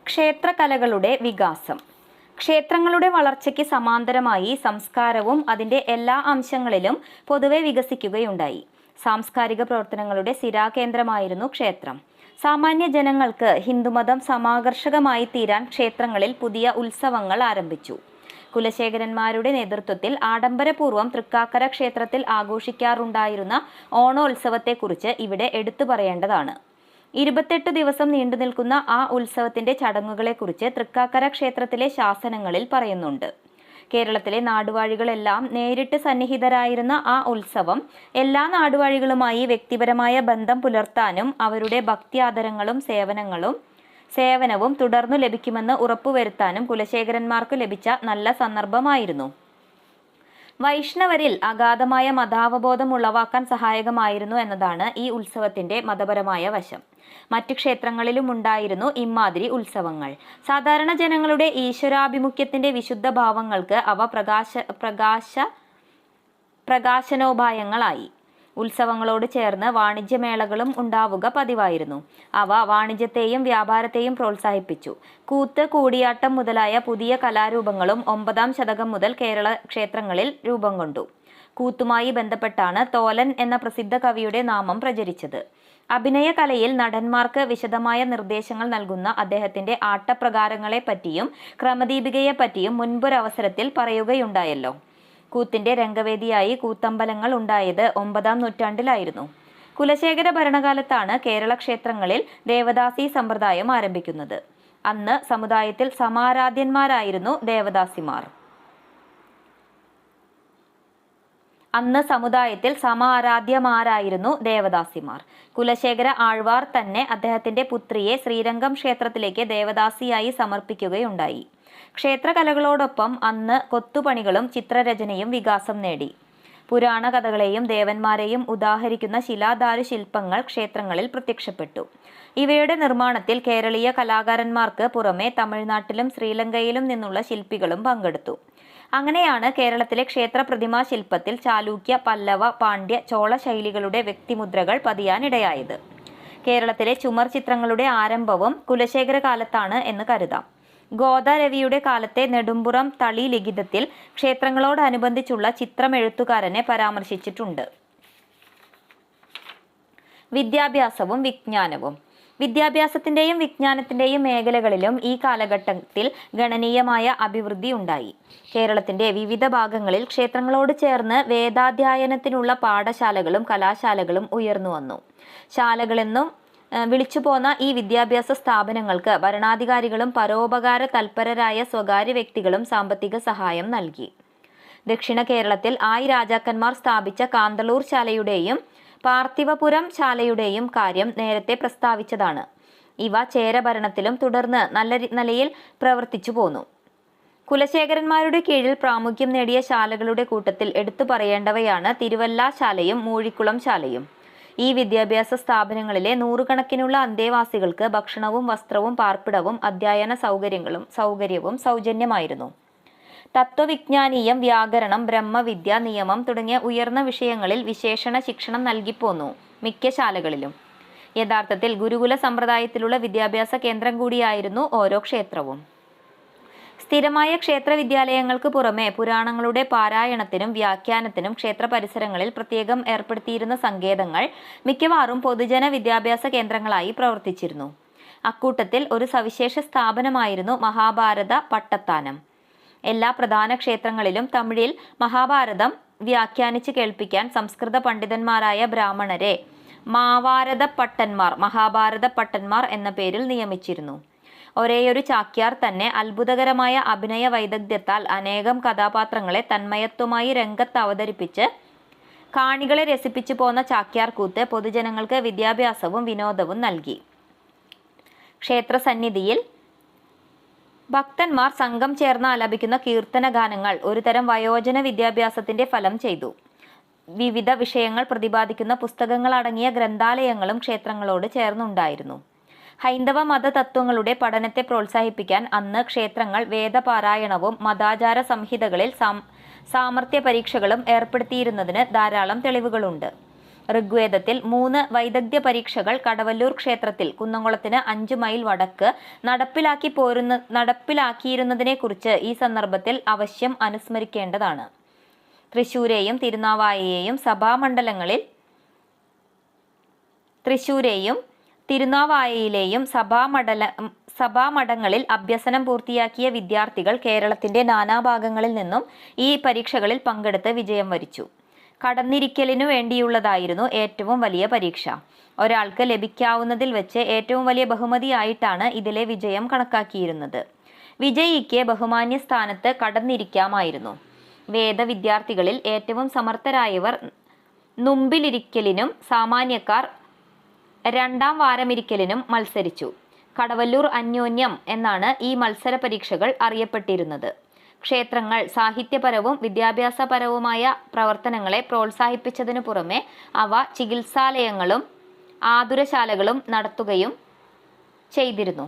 ക്ഷേത്രകലകളുടെ വികാസം. ക്ഷേത്രങ്ങളുടെ വളർച്ചയ്ക്ക് സമാന്തരമായി സംസ്കാരവും അതിൻ്റെ എല്ലാ അംശങ്ങളിലും പൊതുവെ വികസിക്കുകയുണ്ടായി. സാംസ്കാരിക പ്രവർത്തനങ്ങളുടെ സിരാകേന്ദ്രമായിരുന്നു ക്ഷേത്രം. സാമാന്യ ജനങ്ങൾക്ക് ഹിന്ദുമതം സമാകർഷകമായി തീരാൻ ക്ഷേത്രങ്ങളിൽ പുതിയ ഉത്സവങ്ങൾ ആരംഭിച്ചു. കുലശേഖരന്മാരുടെ നേതൃത്വത്തിൽ ആഡംബരപൂർവ്വം തൃക്കാക്കര ക്ഷേത്രത്തിൽ ആഘോഷിക്കാറുണ്ടായിരുന്ന ഓണോത്സവത്തെക്കുറിച്ച് ഇവിടെ എടുത്തു പറയേണ്ടതാണ്. 28 ദിവസം നീണ്ടുനിൽക്കുന്ന ആ ഉത്സവത്തിന്റെ ചടങ്ങുകളെക്കുറിച്ച് തൃക്കാക്കര ക്ഷേത്രത്തിലെ ശാസനങ്ങളിൽ പറയുന്നുണ്ട്. കേരളത്തിലെ നാടുവാഴികളെല്ലാം നേരിട്ട് സന്നിഹിതരായിരുന്ന ആ ഉത്സവം എല്ലാ നാടുവാഴികളുമായി വ്യക്തിപരമായ ബന്ധം പുലർത്താനും അവരുടെ ഭക്ത്യാദരങ്ങളും സേവനവും തുടർന്നു ലഭിക്കുമെന്ന് ഉറപ്പുവരുത്താനും കുലശേഖരന്മാർക്ക് ലഭിച്ച നല്ല സന്ദർഭമായിരുന്നു. വൈഷ്ണവരിൽ അഗാധമായ മതാവബോധം ഉളവാക്കാൻ സഹായകമായിരുന്നു എന്നതാണ് ഈ ഉത്സവത്തിന്റെ മതപരമായ വശം. മറ്റു ക്ഷേത്രങ്ങളിലും ഉണ്ടായിരുന്നു ഇമ്മാതിരി ഉത്സവങ്ങൾ. സാധാരണ ജനങ്ങളുടെ ഈശ്വരാഭിമുഖ്യത്തിന്റെ വിശുദ്ധ ഭാവങ്ങൾക്ക് അവ പ്രകാശനോപായങ്ങളായി. ഉത്സവങ്ങളോട് ചേർന്ന് വാണിജ്യമേളകളും ഉണ്ടാവുക പതിവായിരുന്നു. അവ വാണിജ്യത്തെയും വ്യാപാരത്തെയും പ്രോത്സാഹിപ്പിച്ചു. കൂത്ത്, കൂടിയാട്ടം മുതലായ പുതിയ കലാരൂപങ്ങളും 9ാം ശതകം മുതൽ കേരള ക്ഷേത്രങ്ങളിൽ രൂപം കൊണ്ടു. കൂത്തുമായി ബന്ധപ്പെട്ടാണ് തോലൻ എന്ന പ്രസിദ്ധ കവിയുടെ നാമം പ്രചരിച്ചത്. അഭിനയ കലയിൽ നടന്മാർക്ക് വിശദമായ നിർദ്ദേശങ്ങൾ നൽകുന്ന അദ്ദേഹത്തിന്റെ ആട്ടപ്രകാരങ്ങളെപ്പറ്റിയും ക്രമദീപികയെപ്പറ്റിയും മുൻപൊരവസരത്തിൽ പറയുകയുണ്ടായല്ലോ. കൂത്തിന്റെ രംഗവേദിയായി കൂത്തമ്പലങ്ങൾ ഉണ്ടായത് 9ാം നൂറ്റാണ്ടിലായിരുന്നു. കുലശേഖര ഭരണകാലത്താണ് കേരള ക്ഷേത്രങ്ങളിൽ ദേവദാസി സമ്പ്രദായം ആരംഭിക്കുന്നത്. അന്ന് സമുദായത്തിൽ സമാരാധ്യന്മാരായിരുന്നു ദേവദാസിമാർ. കുലശേഖര ആഴ്വാർ തന്നെ അദ്ദേഹത്തിന്റെ പുത്രിയെ ശ്രീരംഗം ക്ഷേത്രത്തിലേക്ക് ദേവദാസിയായി സമർപ്പിക്കുകയുണ്ടായി. ക്ഷേത്രകലകളോടൊപ്പം അന്ന് കൊത്തുപണികളും ചിത്രരചനയും വികാസം നേടി. പുരാണ കഥകളെയും ദേവന്മാരെയും ഉദാഹരിക്കുന്ന ശിലാധാരു ശില്പങ്ങൾ ക്ഷേത്രങ്ങളിൽ പ്രത്യക്ഷപ്പെട്ടു. ഇവയുടെ നിർമ്മാണത്തിൽ കേരളീയ കലാകാരന്മാർക്ക് പുറമെ തമിഴ്നാട്ടിലും ശ്രീലങ്കയിലും നിന്നുള്ള ശില്പികളും പങ്കെടുത്തു. അങ്ങനെയാണ് കേരളത്തിലെ ക്ഷേത്ര പ്രതിമാ ശില്പത്തിൽ ചാലൂക്യ, പല്ലവ, പാണ്ഡ്യ, ചോള ശൈലികളുടെ വ്യക്തിമുദ്രകൾ പതിയാനിടയായത്. കേരളത്തിലെ ചുമർ ചിത്രങ്ങളുടെ ആരംഭവും കുലശേഖര കാലത്താണ് എന്ന് കരുതാം. ഗോദാരവിയുടെ കാലത്തെ നെടുമ്പുറം തളി ലിഖിതത്തിൽ ക്ഷേത്രങ്ങളോടനുബന്ധിച്ചുള്ള ചിത്രമെഴുത്തുകാരനെ പരാമർശിച്ചിട്ടുണ്ട്. വിദ്യാഭ്യാസവും വിജ്ഞാനവും. വിദ്യാഭ്യാസത്തിന്റെയും വിജ്ഞാനത്തിന്റെയും മേഖലകളിലും ഈ കാലഘട്ടത്തിൽ ഗണനീയമായ അഭിവൃദ്ധി ഉണ്ടായി. കേരളത്തിന്റെ വിവിധ ഭാഗങ്ങളിൽ ക്ഷേത്രങ്ങളോട് ചേർന്ന് വേദാധ്യയനത്തിനുള്ള പാഠശാലകളും കലാശാലകളും ഉയർന്നു വന്നു. ശാലകളെന്നും വിളിച്ചുപോന്ന ഈ വിദ്യാഭ്യാസ സ്ഥാപനങ്ങൾക്ക് ഭരണാധികാരികളും പരോപകാര തൽപരരായ സ്വകാര്യ വ്യക്തികളും സാമ്പത്തിക സഹായം നൽകി. ദക്ഷിണ കേരളത്തിൽ രാജാക്കന്മാർ സ്ഥാപിച്ച കാന്തളൂർ ശാലയുടെയും പാർത്ഥിവപുരം ശാലയുടെയും കാര്യം നേരത്തെ പ്രസ്താവിച്ചതാണ്. ഇവ ചേരഭരണത്തിലും തുടർന്ന് നല്ല നിലയിൽ പ്രവർത്തിച്ചു പോന്നു. കുലശേഖരന്മാരുടെ കീഴിൽ പ്രാമുഖ്യം നേടിയ ശാലകളുടെ കൂട്ടത്തിൽ എടുത്തു പറയേണ്ടവയാണ് തിരുവല്ല ശാലയും മൂഴിക്കുളം ശാലയും. ഈ വിദ്യാഭ്യാസ സ്ഥാപനങ്ങളിലെ നൂറുകണക്കിനുള്ള അന്തേവാസികൾക്ക് ഭക്ഷണവും വസ്ത്രവും പാർപ്പിടവും അധ്യയന സൗകര്യവും സൗജന്യമായിരുന്നു. തത്വവിജ്ഞാനീയം, വ്യാകരണം, ബ്രഹ്മവിദ്യ, നിയമം തുടങ്ങിയ ഉയർന്ന വിഷയങ്ങളിൽ വിശേഷണ ശിക്ഷണം നൽകിപ്പോന്നു മിക്ക ശാലകളിലും. യഥാർത്ഥത്തിൽ ഗുരുകുല സമ്പ്രദായത്തിലുള്ള വിദ്യാഭ്യാസ കേന്ദ്രം കൂടിയായിരുന്നു ഓരോ ക്ഷേത്രവും. സ്ഥിരമായ ക്ഷേത്ര വിദ്യാലയങ്ങൾക്ക് പുറമെ പുരാണങ്ങളുടെ പാരായണത്തിനും വ്യാഖ്യാനത്തിനും ക്ഷേത്ര പരിസരങ്ങളിൽ പ്രത്യേകം ഏർപ്പെടുത്തിയിരുന്ന സങ്കേതങ്ങൾ മിക്കവാറും പൊതുജന വിദ്യാഭ്യാസ കേന്ദ്രങ്ങളായി പ്രവർത്തിച്ചിരുന്നു. അക്കൂട്ടത്തിൽ ഒരു സവിശേഷ സ്ഥാപനമായിരുന്നു മഹാഭാരത പട്ടത്താനം. എല്ലാ പ്രധാന ക്ഷേത്രങ്ങളിലും തമിഴിൽ മഹാഭാരതം വ്യാഖ്യാനിച്ച് കേൾപ്പിക്കാൻ സംസ്കൃത പണ്ഡിതന്മാരായ ബ്രാഹ്മണരെ മഹാഭാരത പട്ടന്മാർ എന്ന പേരിൽ നിയമിച്ചിരുന്നു. ഒരേയൊരു ചാക്യാർ തന്നെ അത്ഭുതകരമായ അഭിനയ വൈദഗ്ധ്യത്താൽ അനേകം കഥാപാത്രങ്ങളെ തന്മയത്വമായി രംഗത്ത് അവതരിപ്പിച്ച് കാണികളെ രസിപ്പിച്ചു പോന്ന ചാക്യാർ കൂത്ത് പൊതുജനങ്ങൾക്ക് വിദ്യാഭ്യാസവും വിനോദവും നൽകി. ക്ഷേത്രസന്നിധിയിൽ ഭക്തന്മാർ സംഘം ചേർന്ന് ആലപിക്കുന്ന കീർത്തന ഗാനങ്ങൾ ഒരുതരം വയോജന വിദ്യാഭ്യാസത്തിന്റെ ഫലം ചെയ്തു. വിവിധ വിഷയങ്ങൾ പ്രതിപാദിക്കുന്ന പുസ്തകങ്ങൾ അടങ്ങിയ ഗ്രന്ഥാലയങ്ങളും ക്ഷേത്രങ്ങളോട് ചേർന്നുണ്ടായിരുന്നു. ഹൈന്ദവ മതതത്വങ്ങളുടെ പഠനത്തെ പ്രോത്സാഹിപ്പിക്കാൻ അന്ന് ക്ഷേത്രങ്ങൾ വേദപാരായണവും മതാചാര സംഹിതകളിൽ സാമർത്ഥ്യ പരീക്ഷകളും ഏർപ്പെടുത്തിയിരുന്നതിന് ധാരാളം തെളിവുകളുണ്ട്. ഋഗ്വേദത്തിൽ 3 വൈദഗ്ധ്യ പരീക്ഷകൾ കടവല്ലൂർ ക്ഷേത്രത്തിൽ കുന്നംകുളത്തിന് 5 മൈൽ വടക്ക് നടപ്പിലാക്കിയിരുന്നതിനെക്കുറിച്ച് ഈ സന്ദർഭത്തിൽ അവശ്യം അനുസ്മരിക്കേണ്ടതാണ്. തൃശൂരെയും തിരുനാവായയിലെയും സഭാമഠങ്ങളിൽ അഭ്യസനം പൂർത്തിയാക്കിയ വിദ്യാർത്ഥികൾ കേരളത്തിന്റെ നാനാഭാഗങ്ങളിൽ നിന്നും ഈ പരീക്ഷകളിൽ പങ്കെടുത്ത് വിജയം വരിച്ചു. കടന്നിരിക്കലിനു വേണ്ടിയുള്ളതായിരുന്നു ഏറ്റവും വലിയ പരീക്ഷ. ഒരാൾക്ക് ലഭിക്കാവുന്നതിൽ വെച്ച് ഏറ്റവും വലിയ ബഹുമതിയായിട്ടാണ് ഇതിലെ വിജയം കണക്കാക്കിയിരുന്നത്. വിജയിക്ക് ബഹുമാന്യ സ്ഥാനത്ത് കടന്നിരിക്കാമായിരുന്നു. വേദവിദ്യാർത്ഥികളിൽ ഏറ്റവും സമർത്ഥരായവർ നുമ്പിലിരിക്കലിനും സാമാന്യക്കാർ 2ാം വാരമിരിക്കലിനും മത്സരിച്ചു. കടവല്ലൂർ അന്യോന്യം എന്നാണ് ഈ മത്സര പരീക്ഷകൾ അറിയപ്പെട്ടിരുന്നത്. ക്ഷേത്രങ്ങൾ സാഹിത്യപരവും വിദ്യാഭ്യാസപരവുമായ പ്രവർത്തനങ്ങളെ പ്രോത്സാഹിപ്പിച്ചതിനു പുറമെ അവ ചികിത്സാലയങ്ങളും ആതുരശാലകളും നടത്തുകയും ചെയ്തിരുന്നു.